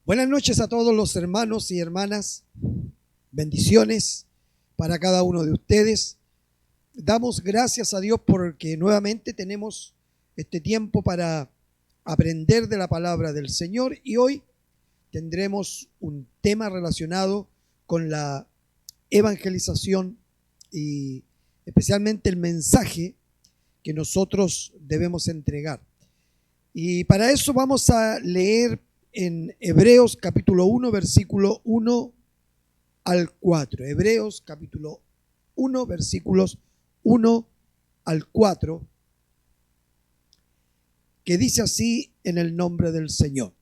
Buenas noches a todos los hermanos y hermanas. Bendiciones para cada uno de ustedes. Damos gracias a Dios porque nuevamente tenemos este tiempo para aprender de la palabra del Señor, y hoy tendremos un tema relacionado con la evangelización y especialmente el mensaje que nosotros debemos entregar. Y para eso vamos a leer en Hebreos capítulo 1, versículo 1 al 4. Hebreos capítulo 1, versículos 1 al 4, que dice así en el nombre del Señor.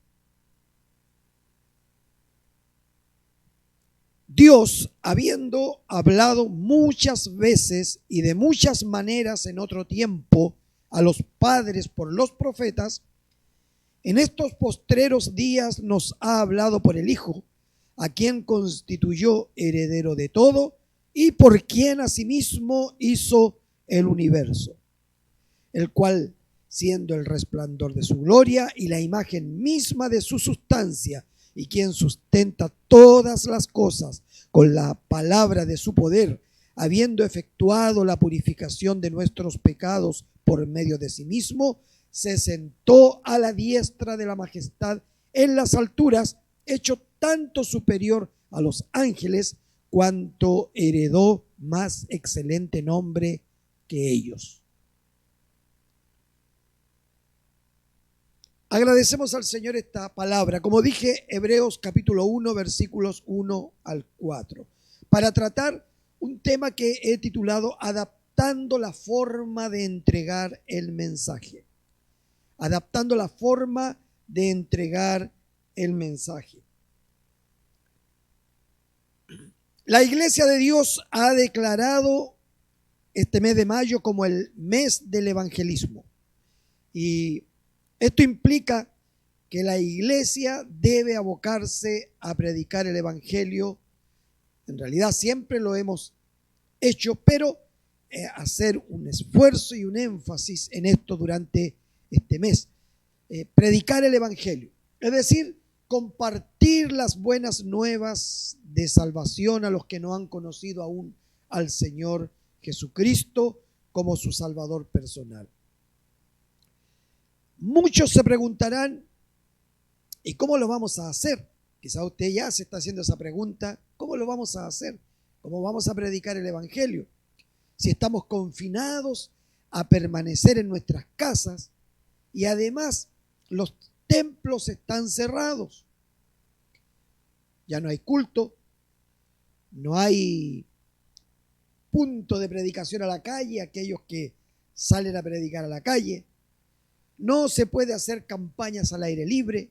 Dios, habiendo hablado muchas veces y de muchas maneras en otro tiempo a los padres por los profetas, en estos postreros días nos ha hablado por el Hijo, a quien constituyó heredero de todo y por quien asimismo hizo el universo, el cual, siendo el resplandor de su gloria y la imagen misma de su sustancia, y quien sustenta todas las cosas con la palabra de su poder, habiendo efectuado la purificación de nuestros pecados por medio de sí mismo, se sentó a la diestra de la majestad en las alturas, hecho tanto superior a los ángeles, cuanto heredó más excelente nombre que ellos. Agradecemos al Señor esta palabra, como dije, Hebreos capítulo 1, versículos 1 al 4, para tratar un tema que he titulado Adaptando la forma de entregar el mensaje. Adaptando la forma de entregar el mensaje. La Iglesia de Dios ha declarado este mes de mayo como el mes del evangelismo. Y esto implica que la Iglesia debe abocarse a predicar el evangelio. En realidad siempre lo hemos hecho, pero hacer un esfuerzo y un énfasis en esto durante este mes. Predicar el evangelio, es decir, compartir las buenas nuevas de salvación a los que no han conocido aún al Señor Jesucristo como su Salvador personal. Muchos se preguntarán, ¿y cómo lo vamos a hacer? Quizá usted ya se está haciendo esa pregunta, ¿cómo lo vamos a hacer? ¿Cómo vamos a predicar el evangelio? Si estamos confinados a permanecer en nuestras casas y además los templos están cerrados. Ya no hay culto, no hay punto de predicación a la calle, aquellos que salen a predicar a la calle. No se puede hacer campañas al aire libre,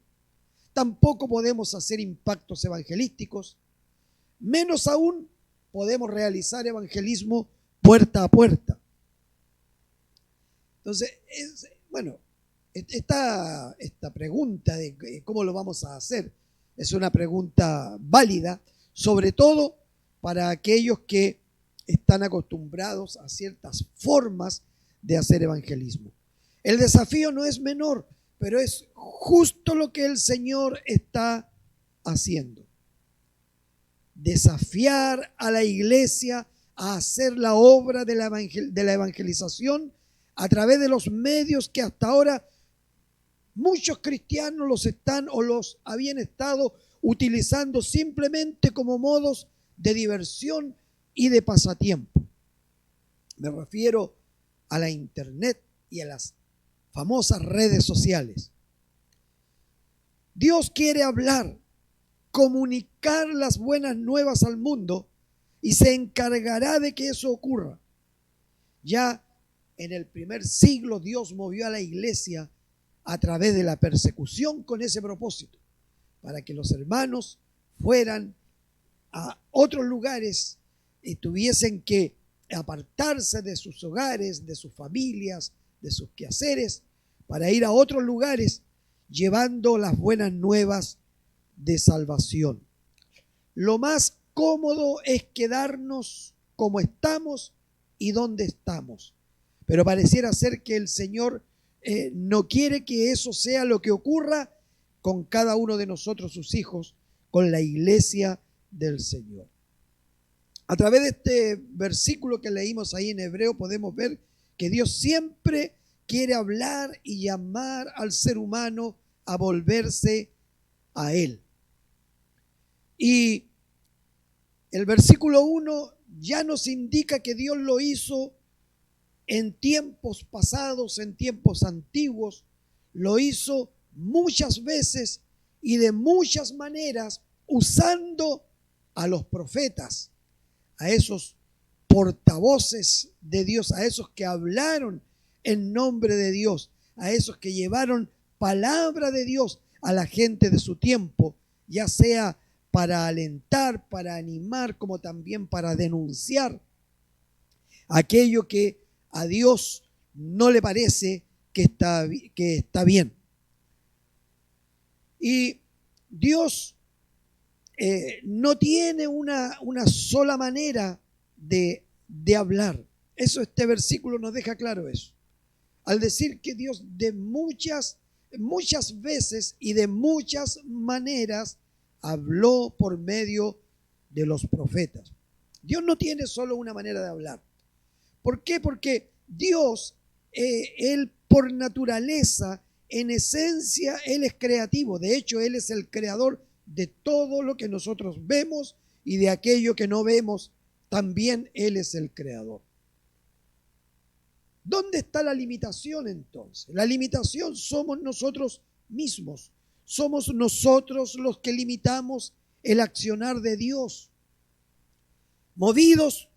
tampoco podemos hacer impactos evangelísticos, menos aún podemos realizar evangelismo puerta a puerta. Entonces, esta pregunta de cómo lo vamos a hacer es una pregunta válida, sobre todo para aquellos que están acostumbrados a ciertas formas de hacer evangelismo. El desafío no es menor, pero es justo lo que el Señor está haciendo. Desafiar a la iglesia a hacer la obra de la evangelización a través de los medios que hasta ahora muchos cristianos los están o los habían estado utilizando simplemente como modos de diversión y de pasatiempo. Me refiero a la internet y a las famosas redes sociales. Dios quiere hablar, comunicar las buenas nuevas al mundo y se encargará de que eso ocurra. Ya en el primer siglo Dios movió a la iglesia a través de la persecución con ese propósito, para que los hermanos fueran a otros lugares y tuviesen que apartarse de sus hogares, de sus familias, de sus quehaceres, para ir a otros lugares llevando las buenas nuevas de salvación. Lo más cómodo es quedarnos como estamos y donde estamos, pero pareciera ser que el Señor no quiere que eso sea lo que ocurra con cada uno de nosotros, sus hijos, con la iglesia del Señor. A través de este versículo que leímos ahí en Hebreo podemos ver que Dios siempre quiere hablar y llamar al ser humano a volverse a Él. Y el versículo 1 ya nos indica que Dios lo hizo en tiempos pasados, en tiempos antiguos, lo hizo muchas veces y de muchas maneras usando a los profetas, a esos portavoces de Dios, a esos que hablaron en nombre de Dios, a esos que llevaron palabra de Dios a la gente de su tiempo, ya sea para alentar, para animar, como también para denunciar aquello que a Dios no le parece que está bien. Y Dios no tiene una sola manera de hablar. Eso, este versículo nos deja claro eso. Al decir que Dios de muchas veces y de muchas maneras habló por medio de los profetas. Dios no tiene solo una manera de hablar. ¿Por qué? Porque Dios, Él por naturaleza, en esencia, Él es creativo. De hecho, Él es el creador de todo lo que nosotros vemos y de aquello que no vemos, también Él es el creador. ¿Dónde está la limitación entonces? La limitación somos nosotros mismos. Somos nosotros los que limitamos el accionar de Dios. Movidos,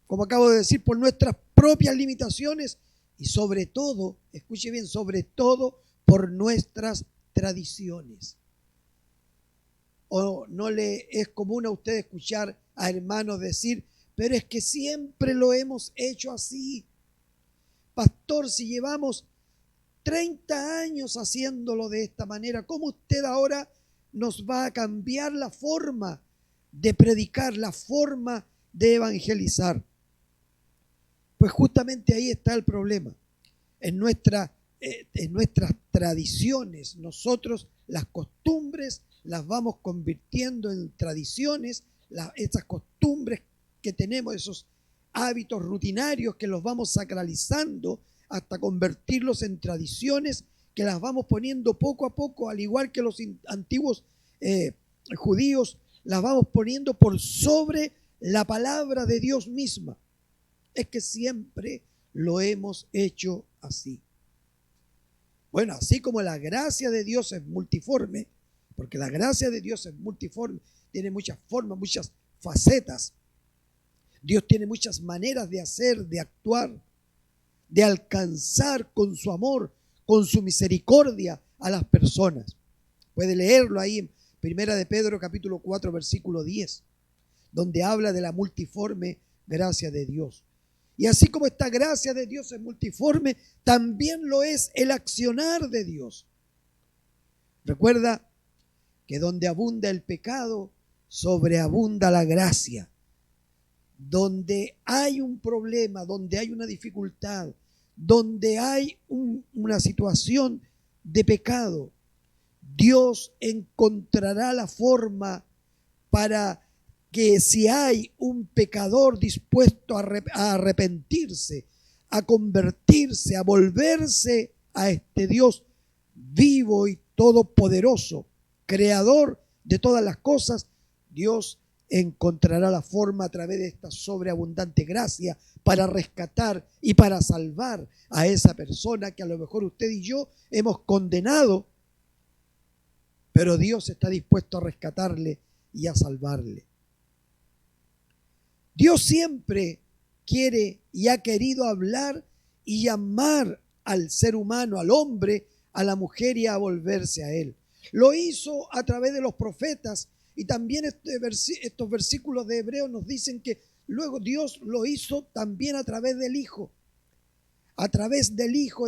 como acabo de decir, por nuestras propias limitaciones y sobre todo, escuche bien, sobre todo por nuestras tradiciones. ¿O no le es común a usted escuchar a hermanos decir, pero es que siempre lo hemos hecho así? Pastor, si llevamos 30 años haciéndolo de esta manera, ¿cómo usted ahora nos va a cambiar la forma de predicar, la forma de evangelizar? Pues justamente ahí está el problema. En nuestras tradiciones, nosotros las costumbres las vamos convirtiendo en tradiciones, esas costumbres que tenemos, esos hábitos rutinarios que los vamos sacralizando hasta convertirlos en tradiciones que las vamos poniendo poco a poco, al igual que los antiguos judíos, las vamos poniendo por sobre la palabra de Dios misma. Es que siempre lo hemos hecho así. Bueno, así como la gracia de Dios es multiforme, porque la gracia de Dios es multiforme, tiene muchas formas, muchas facetas. Dios tiene muchas maneras de hacer, de actuar, de alcanzar con su amor, con su misericordia a las personas. Puede leerlo ahí en 1 de Pedro capítulo 4 versículo 10, donde habla de la multiforme gracia de Dios. Y así como esta gracia de Dios es multiforme, también lo es el accionar de Dios. Recuerda que donde abunda el pecado, sobreabunda la gracia. Donde hay un problema, donde hay una dificultad, donde hay una situación de pecado, Dios encontrará la forma para que si hay un pecador dispuesto a arrepentirse, a convertirse, a volverse a este Dios vivo y todopoderoso, creador de todas las cosas, Dios encontrará la forma a través de esta sobreabundante gracia para rescatar y para salvar a esa persona que a lo mejor usted y yo hemos condenado, pero Dios está dispuesto a rescatarle y a salvarle. Dios siempre quiere y ha querido hablar y llamar al ser humano, al hombre, a la mujer y a volverse a Él. Lo hizo a través de los profetas y también estos versículos de Hebreos nos dicen que luego Dios lo hizo también a través del Hijo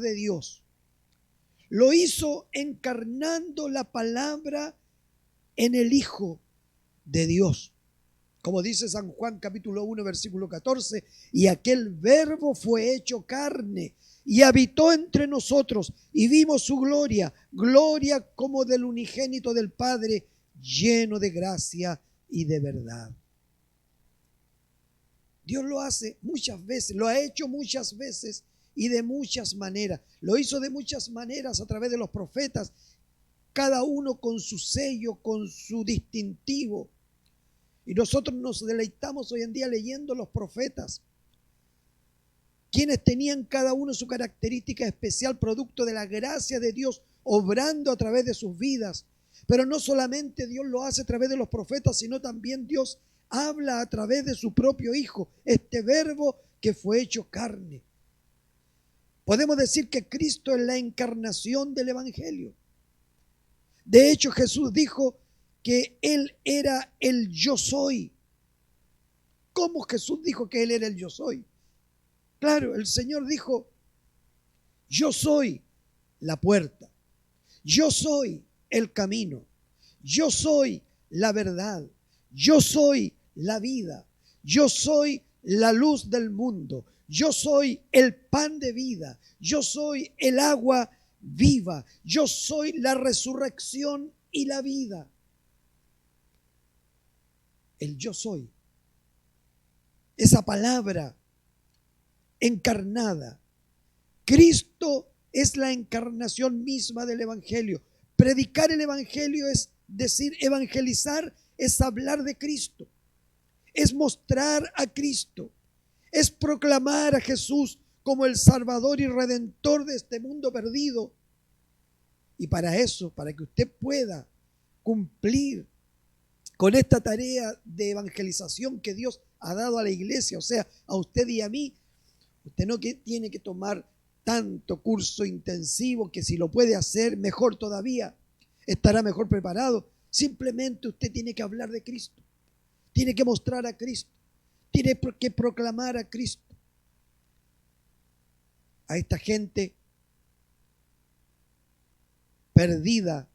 de Dios. Lo hizo encarnando la palabra en el Hijo de Dios. Como dice San Juan capítulo 1 versículo 14, y aquel verbo fue hecho carne y habitó entre nosotros y vimos su gloria, gloria como del unigénito del Padre, lleno de gracia y de verdad. Dios lo hace muchas veces, lo ha hecho muchas veces y de muchas maneras. Lo hizo de muchas maneras a través de los profetas, cada uno con su sello, con su distintivo. Y nosotros nos deleitamos hoy en día leyendo los profetas, quienes tenían cada uno su característica especial, producto de la gracia de Dios obrando a través de sus vidas. Pero no solamente Dios lo hace a través de los profetas, sino también Dios habla a través de su propio Hijo, este verbo que fue hecho carne. Podemos decir que Cristo es la encarnación del Evangelio. De hecho, Jesús dijo que Él era el yo soy. ¿Cómo Jesús dijo que Él era el yo soy? Claro, el Señor dijo, yo soy la puerta, yo soy el camino, yo soy la verdad, yo soy la vida, yo soy la luz del mundo, yo soy el pan de vida, yo soy el agua viva, yo soy la resurrección y la vida. El yo soy, esa palabra encarnada. Cristo es la encarnación misma del Evangelio. Predicar el Evangelio es decir, evangelizar es hablar de Cristo, es mostrar a Cristo, es proclamar a Jesús como el Salvador y Redentor de este mundo perdido. Y para eso, para que usted pueda cumplir con esta tarea de evangelización que Dios ha dado a la iglesia, o sea, a usted y a mí, usted no tiene que tomar tanto curso intensivo, que si lo puede hacer, mejor todavía, estará mejor preparado. Simplemente usted tiene que hablar de Cristo, tiene que mostrar a Cristo, tiene que proclamar a Cristo. A esta gente perdida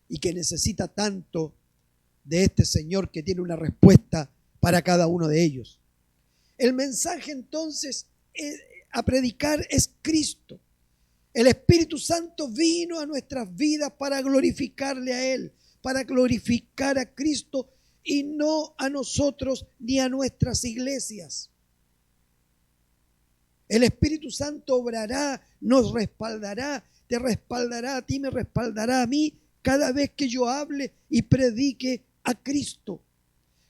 y que necesita tanto de este Señor que tiene una respuesta para cada uno de ellos. El mensaje entonces a predicar es Cristo. El Espíritu Santo vino a nuestras vidas para glorificarle a Él, para glorificar a Cristo y no a nosotros ni a nuestras iglesias. El Espíritu Santo obrará, nos respaldará, te respaldará a ti, me respaldará a mí cada vez que yo hable y predique a Cristo.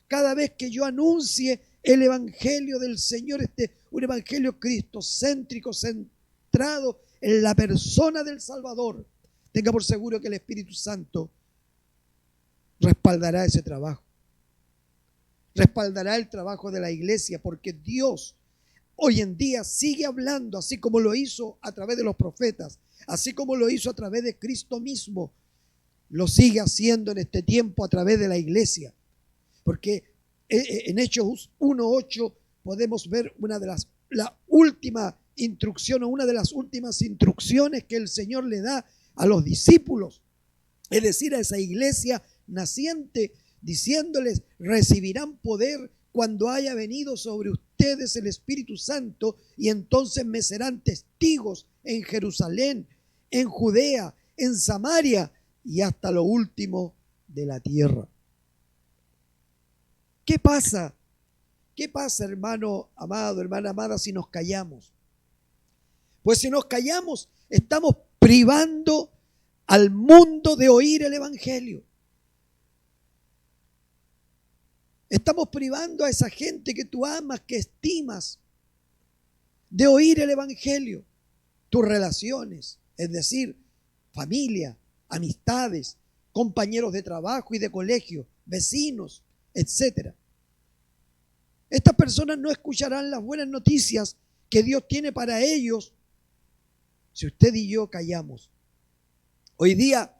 Cada vez que yo anuncie el Evangelio del Señor, un Evangelio cristocéntrico, centrado en la persona del Salvador, tenga por seguro que el Espíritu Santo respaldará ese trabajo. Respaldará el trabajo de la iglesia, porque Dios hoy en día sigue hablando, así como lo hizo a través de los profetas, así como lo hizo a través de Cristo mismo, lo sigue haciendo en este tiempo a través de la iglesia. Porque en Hechos 1:8 podemos ver la última instrucción o una de las últimas instrucciones que el Señor le da a los discípulos, es decir, a esa iglesia naciente, diciéndoles: recibirán poder cuando haya venido sobre ustedes el Espíritu Santo, y entonces me serán testigos en Jerusalén, en Judea, en Samaria y hasta lo último de la tierra. ¿Qué pasa? ¿Qué pasa, hermano amado, hermana amada, si nos callamos? Pues si nos callamos, estamos privando al mundo de oír el Evangelio. Estamos privando a esa gente que tú amas, que estimas, de oír el Evangelio. Tus relaciones, es decir, familia, amistades, compañeros de trabajo y de colegio, vecinos, etc. Estas personas no escucharán las buenas noticias que Dios tiene para ellos si usted y yo callamos. Hoy día,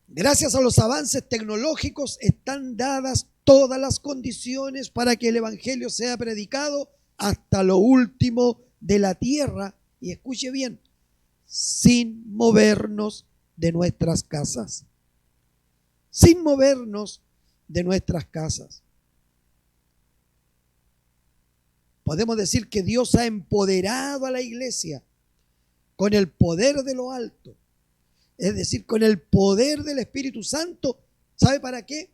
gracias a los avances tecnológicos, están dadas todas las condiciones para que el Evangelio sea predicado hasta lo último de la tierra. Y escuche bien, sin movernos de nuestras casas, sin movernos de nuestras casas. Podemos decir que Dios ha empoderado a la iglesia con el poder de lo alto, es decir, con el poder del Espíritu Santo. ¿Sabe para qué?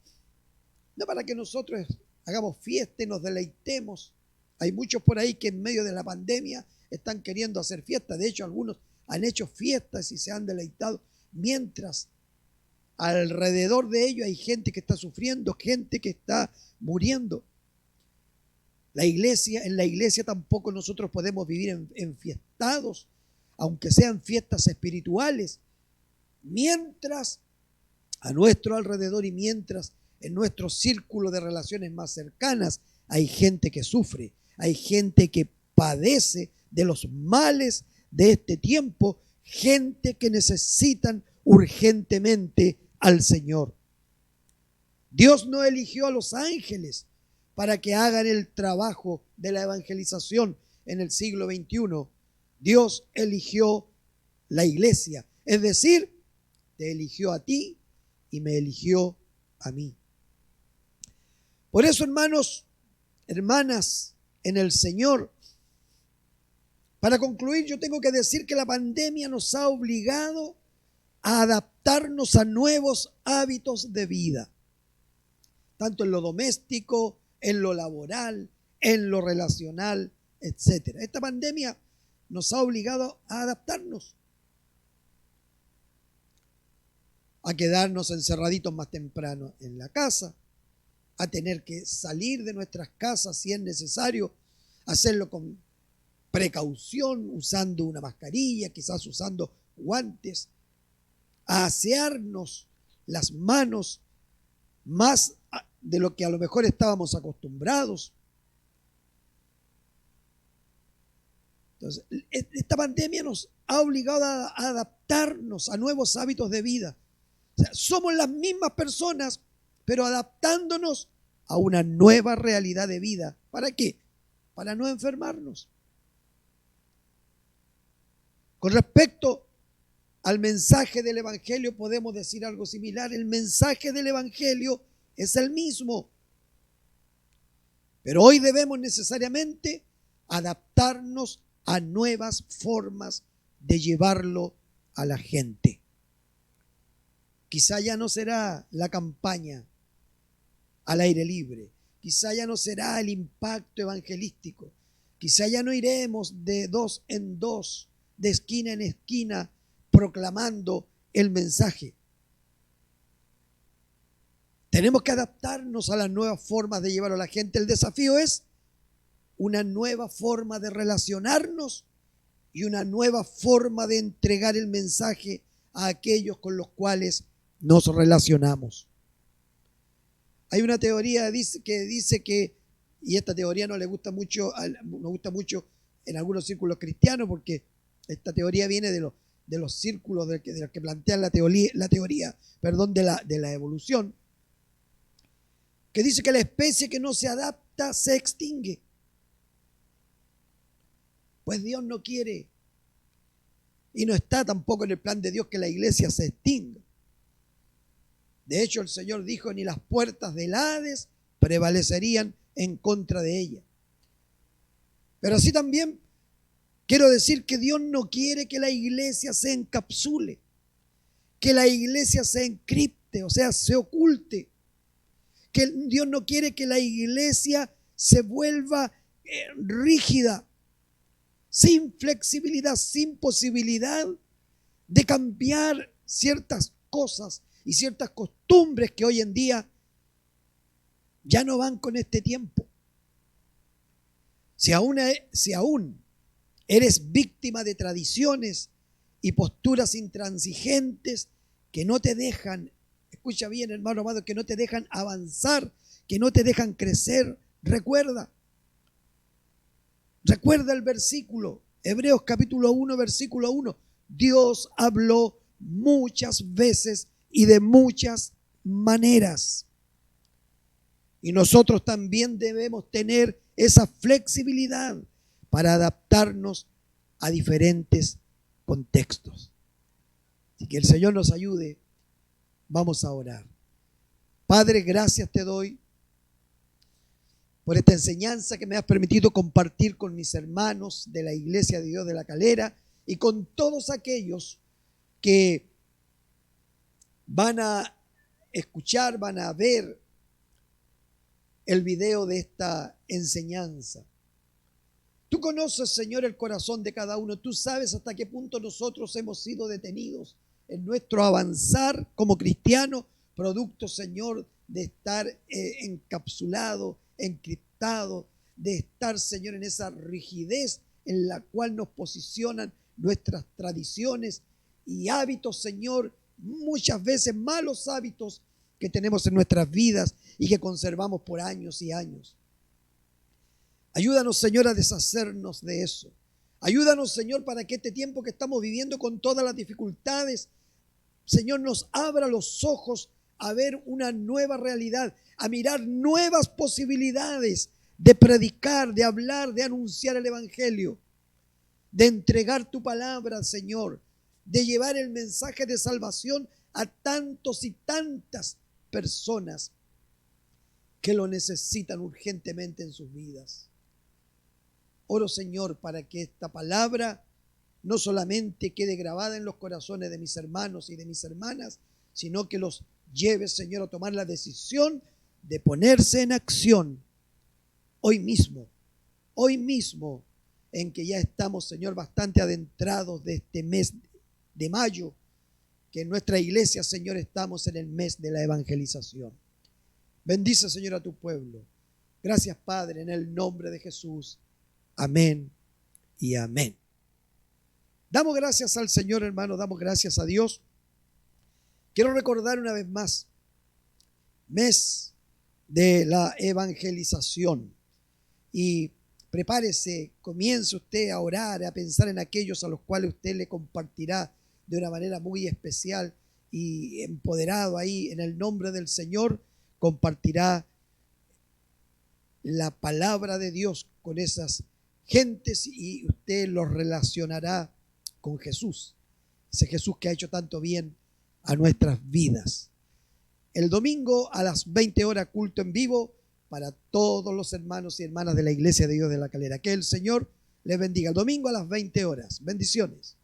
No para que nosotros hagamos fiesta y nos deleitemos. Hay muchos por ahí que en medio de la pandemia están queriendo hacer fiestas. De hecho, algunos han hecho fiestas y se han deleitado, mientras alrededor de ellos hay gente que está sufriendo, gente que está muriendo. En la iglesia tampoco nosotros podemos vivir enfiestados, aunque sean fiestas espirituales, mientras a nuestro alrededor y mientras en nuestro círculo de relaciones más cercanas hay gente que sufre, hay gente que padece de los males de este tiempo, gente que necesitan urgentemente al Señor. Dios no eligió a los ángeles para que hagan el trabajo de la evangelización en el siglo XXI. Dios eligió la iglesia, es decir, te eligió a ti y me eligió a mí. Por eso, hermanos, hermanas en el Señor, para concluir, yo tengo que decir que la pandemia nos ha obligado a adaptarnos a nuevos hábitos de vida, tanto en lo doméstico, en lo laboral, en lo relacional, etc. Esta pandemia nos ha obligado a adaptarnos, a quedarnos encerraditos más temprano en la casa, a tener que salir de nuestras casas si es necesario, hacerlo con precaución, usando una mascarilla, quizás usando guantes, a asearnos las manos más de lo que a lo mejor estábamos acostumbrados. Entonces, esta pandemia nos ha obligado a adaptarnos a nuevos hábitos de vida. O sea, somos las mismas personas, pero adaptándonos a una nueva realidad de vida. ¿Para qué? Para no enfermarnos. Con respecto al mensaje del Evangelio podemos decir algo similar. El mensaje del Evangelio es el mismo, pero hoy debemos necesariamente adaptarnos a nuevas formas de llevarlo a la gente. Quizá ya no será la campaña al aire libre, quizá ya no será el impacto evangelístico, quizá ya no iremos de dos en dos, de esquina en esquina, proclamando el mensaje. Tenemos que adaptarnos a las nuevas formas de llevarlo a la gente. El desafío es una nueva forma de relacionarnos y una nueva forma de entregar el mensaje a aquellos con los cuales nos relacionamos. Hay una teoría que dice que, y esta teoría no gusta mucho en algunos círculos cristianos, porque esta teoría viene de los círculos de los que plantean la teoría de la evolución, que dice que la especie que no se adapta se extingue. Pues Dios no quiere, y no está tampoco en el plan de Dios que la iglesia se extinga. De hecho, el Señor dijo: ni las puertas del Hades prevalecerían en contra de ella. Pero así también quiero decir que Dios no quiere que la iglesia se encapsule, que la iglesia se encripte, o sea, se oculte. Que Dios no quiere que la iglesia se vuelva rígida, sin flexibilidad, sin posibilidad de cambiar ciertas cosas y ciertas costumbres que hoy en día ya no van con este tiempo. Si aún eres víctima de tradiciones y posturas intransigentes que no te dejan, escucha bien, hermano amado, que no te dejan avanzar, que no te dejan crecer, recuerda el versículo, Hebreos capítulo 1, versículo 1. Dios habló muchas veces y de muchas maneras. Y nosotros también debemos tener esa flexibilidad para adaptarnos a diferentes contextos. Así que el Señor nos ayude. Vamos a orar. Padre, gracias te doy por esta enseñanza que me has permitido compartir con mis hermanos de la Iglesia de Dios de La Calera y con todos aquellos que van a escuchar, van a ver el video de esta enseñanza. Tú conoces, Señor, el corazón de cada uno. Tú sabes hasta qué punto nosotros hemos sido detenidos en nuestro avanzar como cristianos, producto, Señor, de estar encapsulado, encriptado, de estar, Señor, en esa rigidez en la cual nos posicionan nuestras tradiciones y hábitos, Señor, muchas veces malos hábitos que tenemos en nuestras vidas y que conservamos por años y años. Ayúdanos, Señor, a deshacernos de eso. Ayúdanos, Señor, para que este tiempo que estamos viviendo con todas las dificultades, Señor, nos abra los ojos a ver una nueva realidad, a mirar nuevas posibilidades de predicar, de hablar, de anunciar el Evangelio, de entregar tu palabra, Señor, de llevar el mensaje de salvación a tantos y tantas personas que lo necesitan urgentemente en sus vidas. Oro, Señor, para que esta palabra no solamente quede grabada en los corazones de mis hermanos y de mis hermanas, sino que los lleve, Señor, a tomar la decisión de ponerse en acción hoy mismo, en que ya estamos, Señor, bastante adentrados de este mes de mayo, que en nuestra iglesia, Señor, estamos en el mes de la evangelización. Bendice, Señor, a tu pueblo. Gracias, Padre, en el nombre de Jesús. Amén y amén. Damos gracias al Señor, hermano, damos gracias a Dios. Quiero recordar una vez más, mes de la evangelización. Y prepárese, comience usted a orar, a pensar en aquellos a los cuales usted le compartirá de una manera muy especial y empoderado ahí en el nombre del Señor, compartirá la palabra de Dios con esas gentes y usted los relacionará con Jesús, ese Jesús que ha hecho tanto bien a nuestras vidas. El domingo a las 20 horas, culto en vivo para todos los hermanos y hermanas de la Iglesia de Dios de La Calera. Que el Señor les bendiga. El domingo a las 20 horas. Bendiciones.